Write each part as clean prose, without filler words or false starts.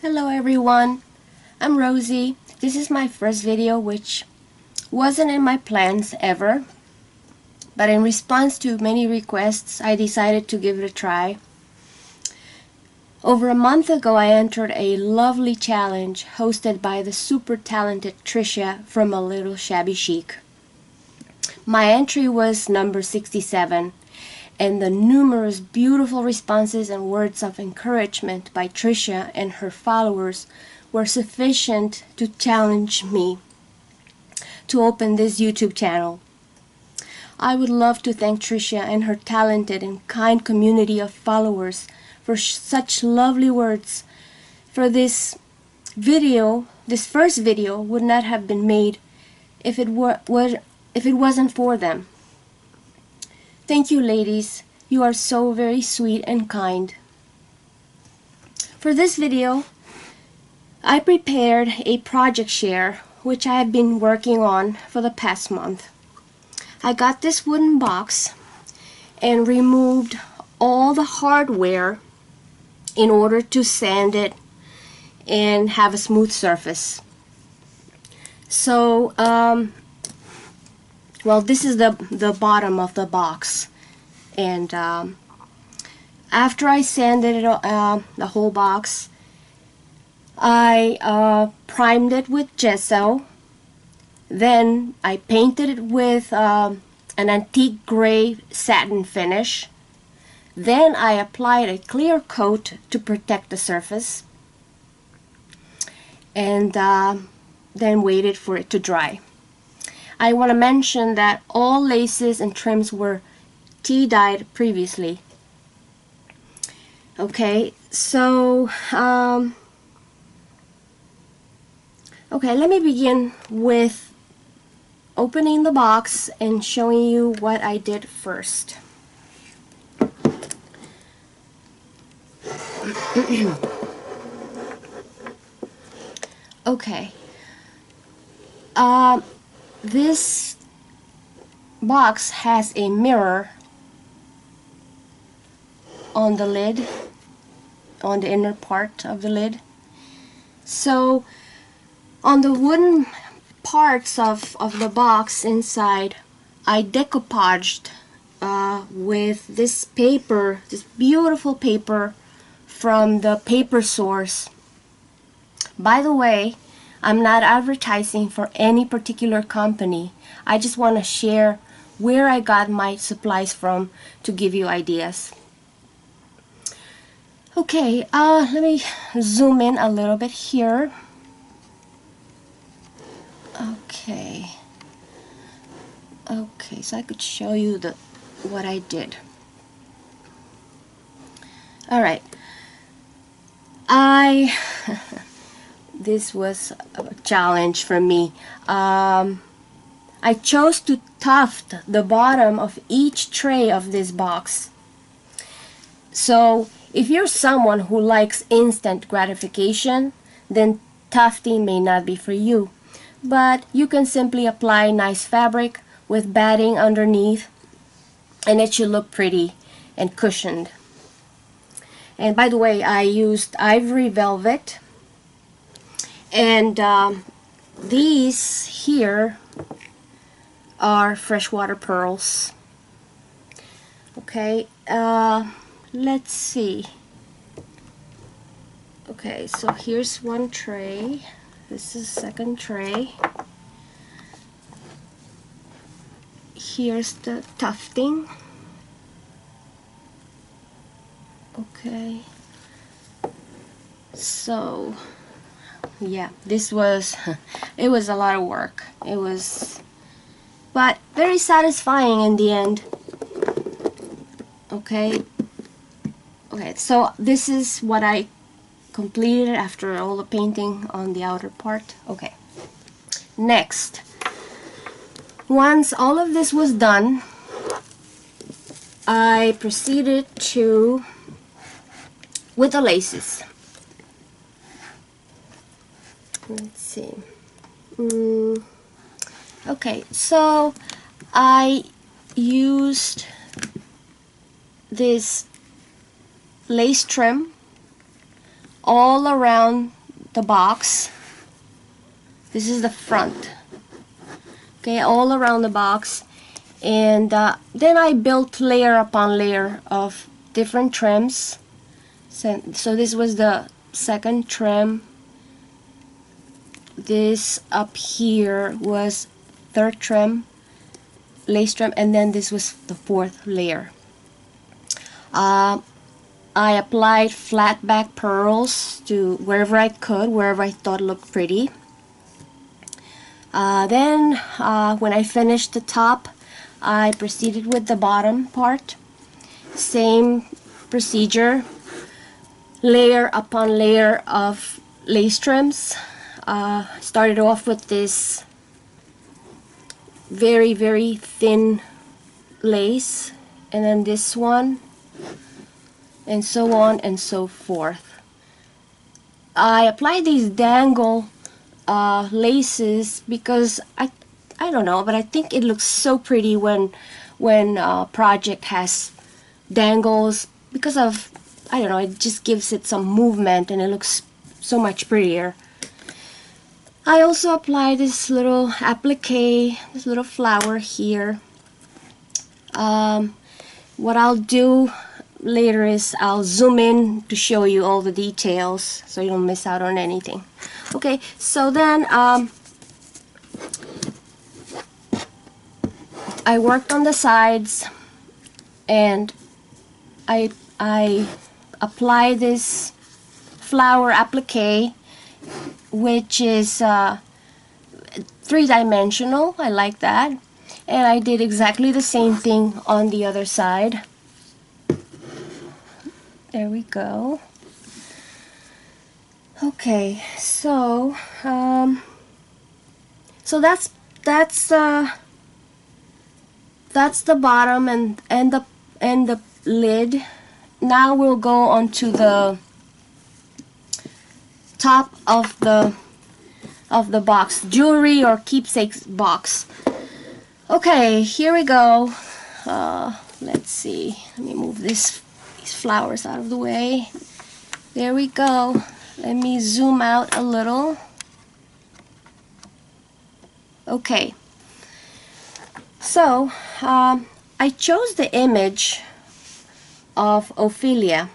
Hello everyone, I'm Rosie. This is my first video, which wasn't in my plans ever, but in response to many requests I decided to give it a try. Over a month ago I entered a lovely challenge hosted by the super talented Trisha from A Little Shabby Chic. My entry was number 67, and the numerous beautiful responses and words of encouragement by Trisha and her followers were sufficient to challenge me to open this YouTube channel. I would love to thank Trisha and her talented and kind community of followers for such lovely words. For this video, this first video would not have been made if it wasn't for them. Thank you, ladies. You are so very sweet and kind. For this video, I prepared a project share which I have been working on for the past month. I got this wooden box and removed all the hardware in order to sand it and have a smooth surface. So, well, this is the bottom of the box, and after I sanded it, the whole box, I primed it with gesso. Then I painted it with an antique gray satin finish. Then I applied a clear coat to protect the surface, and then waited for it to dry. I want to mention that all laces and trims were tea-dyed previously. Okay, so okay, let me begin with opening the box and showing you what I did first. Okay, this box has a mirror on the lid, on the inner part of the lid. So on the wooden parts of the box inside, I decoupaged with this paper, this beautiful paper from the paper source. By the way, I'm not advertising for any particular company. I just want to share where I got my supplies from to give you ideas. Okay, let me zoom in a little bit here. Okay, so I could show you what I did. All right, this was a challenge for me. I chose to tuft the bottom of each tray of this box. So if you're someone who likes instant gratification, then tufting may not be for you. But you can simply apply nice fabric with batting underneath, and it should look pretty and cushioned. And by the way, I used ivory velvet, and these here are freshwater pearls. Okay, let's see. Okay, so here's one tray. This is second tray. Here's the tufting. Okay, so yeah, this was it was a lot of work. It was, but very satisfying in the end. Okay, so this is what I completed after all the painting on the outer part. Okay, next, once all of this was done, I proceeded with the laces. Let's see. Okay, so I used this lace trim all around the box. This is the front. Okay, all around the box. And then I built layer upon layer of different trims. So this was the second trim. This up here was third trim, lace trim, and then this was the fourth layer. I applied flat back pearls to wherever I could, wherever I thought looked pretty. Then when I finished the top, I proceeded with the bottom part. Same procedure, layer upon layer of lace trims. Started off with this very, very thin lace, and then this one, and so on and so forth. I applied these dangle laces because I don't know, but I think it looks so pretty when a project has dangles, because of, I don't know, it just gives it some movement and it looks so much prettier. I also apply this little applique, this little flower here. What I'll do later is I'll zoom in to show you all the details so you don't miss out on anything. Okay, so then I worked on the sides, and I apply this flower applique, which is three-dimensional. I like that. And I did exactly the same thing on the other side. There we go. Okay, so that's the bottom and the lid. Now we'll go on to the top of the box, jewelry or keepsake box. Okay, here we go. Let's see. Let me move these flowers out of the way. There we go. Let me zoom out a little. Okay. So I chose the image of Ophelia,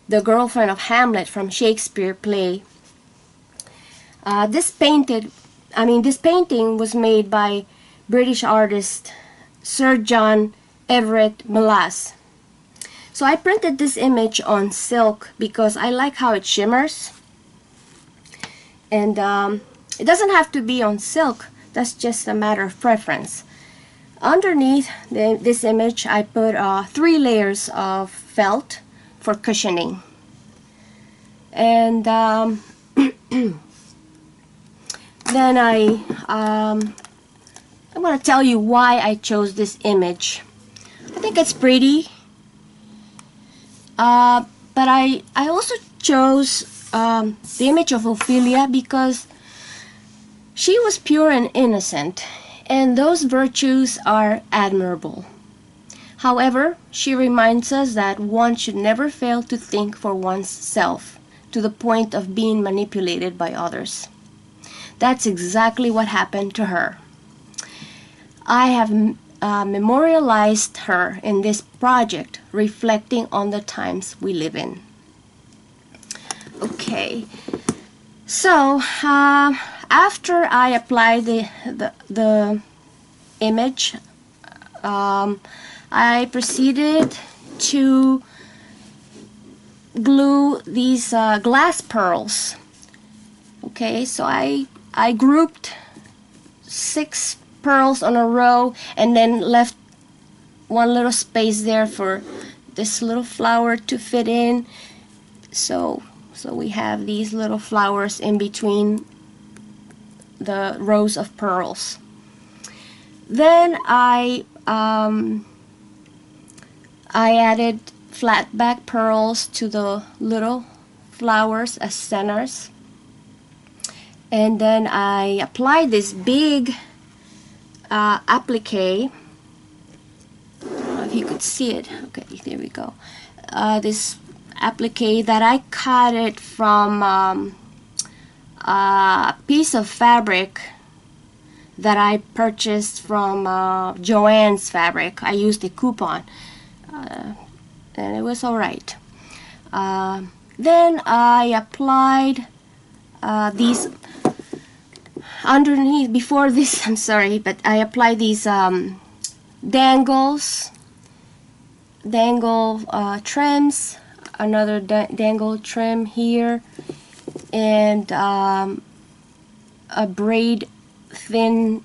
the girlfriend of Hamlet from Shakespeare play. This painting was made by British artist Sir John Everett Melas. So I printed this image on silk because I like how it shimmers. And it doesn't have to be on silk, that's just a matter of preference. Underneath this image, I put 3 layers of felt for cushioning. And then I'm going to tell you why I chose this image. I think it's pretty. But I also chose the image of Ophelia because she was pure and innocent, and those virtues are admirable. However, she reminds us that one should never fail to think for one's self to the point of being manipulated by others. That's exactly what happened to her. I have memorialized her in this project, reflecting on the times we live in. Okay, so after I apply the image, I proceeded to glue these glass pearls. Okay, so I grouped 6 pearls on a row and then left one little space there for this little flower to fit in. So we have these little flowers in between the rows of pearls. Then I added flat back pearls to the little flowers as centers, and then I applied this big applique. I don't know if you could see it. Okay, there we go. This applique that I cut it from a piece of fabric that I purchased from Joann's Fabric. I used a coupon and it was alright. Then I applied these underneath. Before this, I'm sorry, but I applied these dangle trims, another dangle trim here, and a braid thin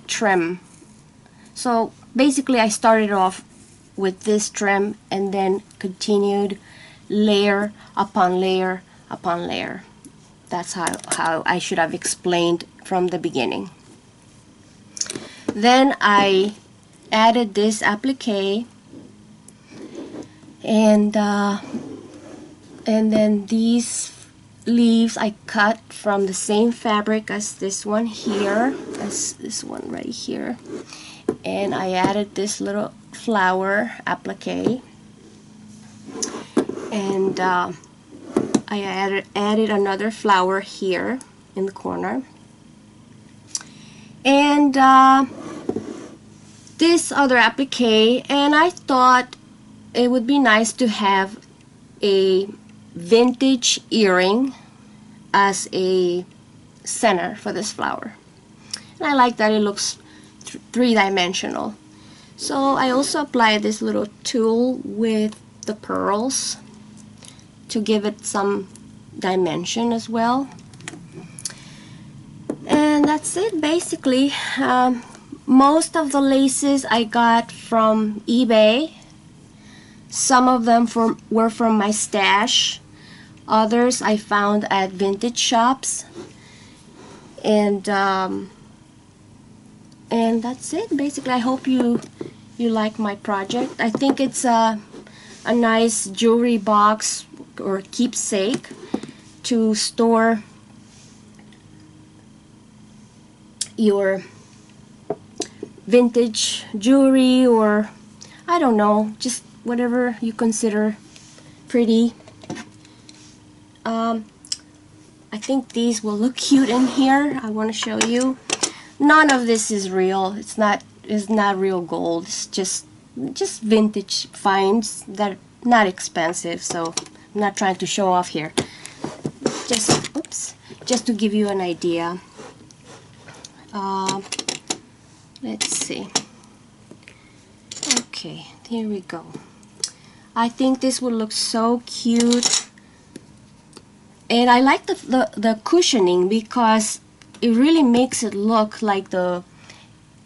trim. So basically I started off with this trim and then continued layer upon layer upon layer. That's how I should have explained from the beginning. Then I added this applique, and then these leaves I cut from the same fabric as this one here, as this one right here, and I added this little flower applique, and I added another flower here in the corner, and this other applique, and I thought it would be nice to have a vintage earring as a center for this flower, and I like that it looks three-dimensional. So I also applied this little tulle with the pearls to give it some dimension as well, and that's it basically. Most of the laces I got from eBay. Some of them were from my stash. Others I found at vintage shops. And that's it basically. I hope you like my project. I think it's a nice jewelry box or keepsake to store your vintage jewelry, or I don't know, just whatever you consider pretty. I think these will look cute in here. I want to show you. None of this is real. It's not real gold. It's just vintage finds that are not expensive. So I'm not trying to show off here. Just to give you an idea. Let's see. Okay, here we go. I think this would look so cute, and I like the cushioning because it really makes it look like the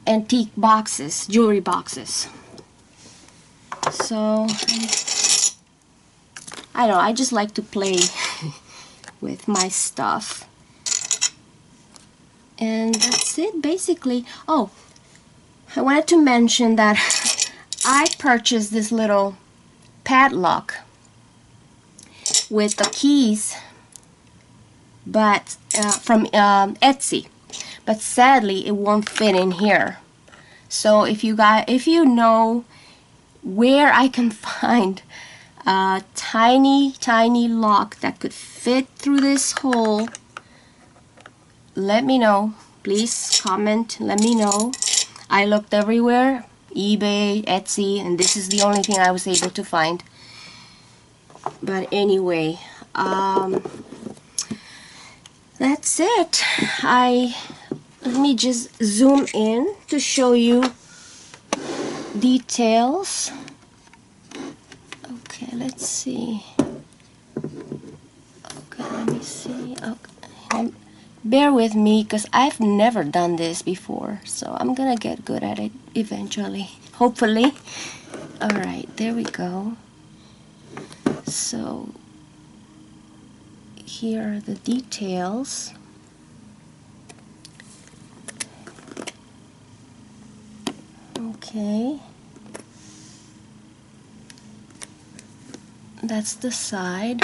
antique boxes, jewelry boxes. So I don't know, I just like to play with my stuff, and that's it basically. Oh, I wanted to mention that I purchased this little padlock with the keys, but from Etsy, but sadly it won't fit in here. So if you know where I can find a tiny lock that could fit through this hole, let me know. Please comment, let me know. I looked everywhere, eBay, Etsy, and this is the only thing I was able to find. But anyway, that's it. Let me just zoom in to show you details. Okay, let's see. Okay, let me see. Okay. Bear with me because I've never done this before, so I'm gonna get good at it eventually, hopefully. Alright, there we go. So here are the details. Okay, that's the side,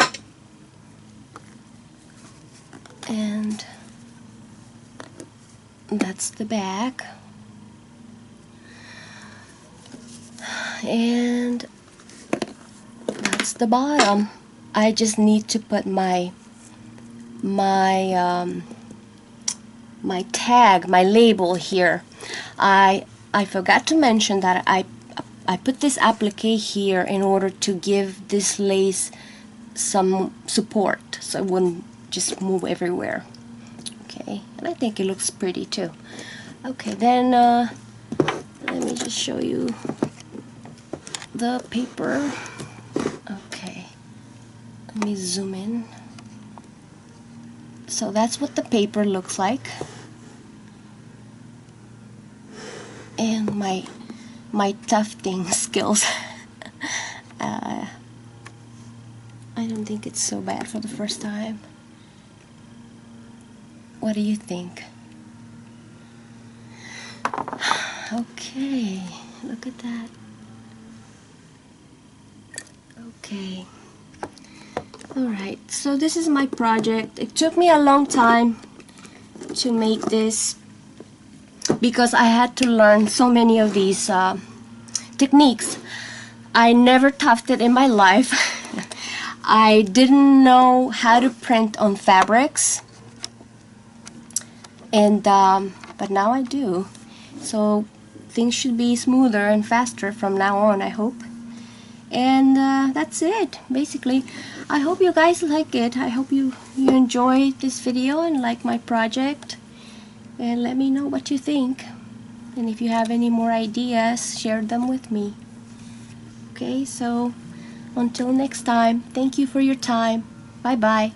and that's the back, and that's the bottom, I just need to put my tag, my label here. I forgot to mention that I put this applique here in order to give this lace some support so it wouldn't just move everywhere. Okay, and I think it looks pretty too. Okay, then let me just show you the paper. Okay, let me zoom in. So that's what the paper looks like. And my tufting skills. I don't think it's so bad for the first time. What do you think? Okay, look at that. Okay. Alright, so this is my project. It took me a long time to make this because I had to learn so many of these techniques. I never tufted in my life. I didn't know how to print on fabrics, and but now I do. So things should be smoother and faster from now on, I hope. And that's it, basically. I hope you guys like it. I hope you enjoy this video and like my project. And let me know what you think. And if you have any more ideas, share them with me. Okay, so until next time, thank you for your time. Bye bye.